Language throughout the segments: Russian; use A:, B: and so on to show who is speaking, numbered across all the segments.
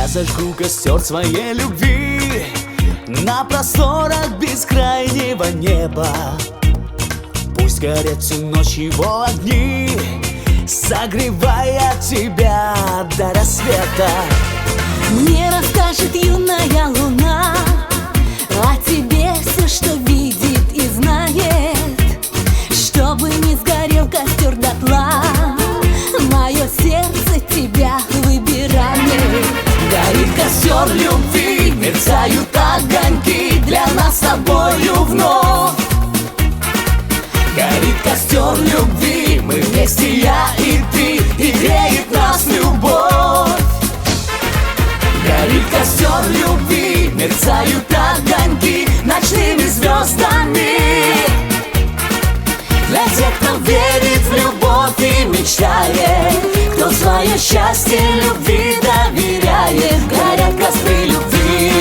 A: зажгу костер своей любви на просторах бескрайнего неба. Пусть горят всю ночь его огни, согревая тебя до рассвета.
B: Мне расскажет юная луна о тебе все, что видит и знает, чтобы не сгорел костер дотла. Мое сердце тебя выбирает.
A: Горит костер любви, мерцают огоньки для нас с тобою вновь. Горит костер любви, мы вместе, я и ты, и греет нас любовь. Горит костер любви, мерцают огоньки ночными звездами. Для тех, кто верит в любовь и мечтает, кто свое счастье любви доверяет. Горят костры любви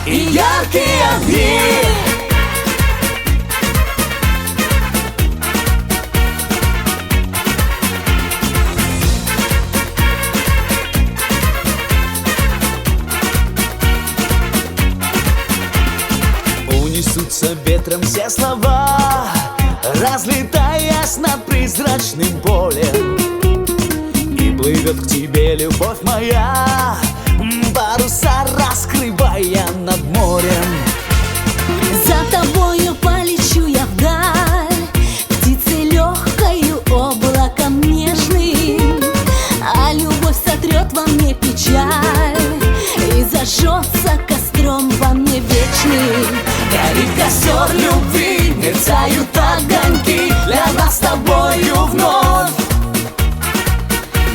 A: и яркие огни. Унесутся ветром все слова, разлетаясь над призрачным полем. И плывет к тебе любовь моя, паруса раскрывая над морем.
B: За тобою полечу я вдаль, птицей легкою, облаком нежным. А любовь сотрет во мне печаль и зажжется костром во мне вечным.
A: Горит костер любви, мерцают огоньки для нас с тобою вновь.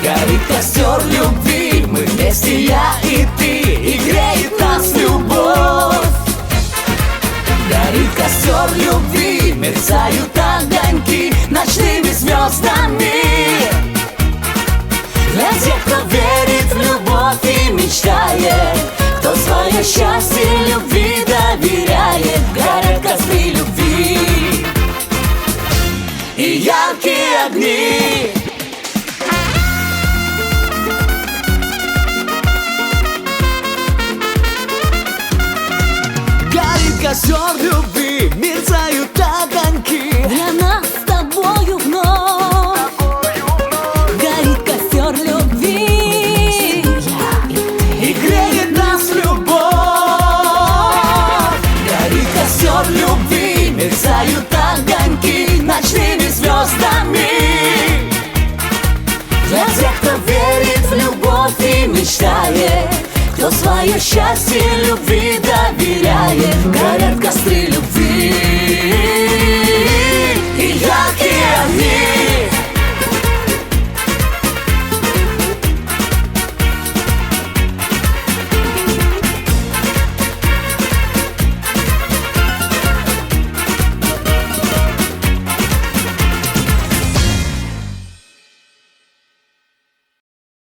A: Горит костер любви, мы вместе, я и ты, и греет нас любовь. Горит костер любви, мерцают огоньки ночными звездами. Для тех, кто верит в любовь и мечтает, кто свое счастье любви доверяет. Горят костры любви и яркие огни. Горит костер любви, мерцают огоньки
B: для нас с тобою вновь. Горит костер любви
A: и греет нас любовь. Горит костер любви, мерцают огоньки ночными звездами. Для тех, кто верит в любовь и мечтает, кто свое счастье любви доверяет.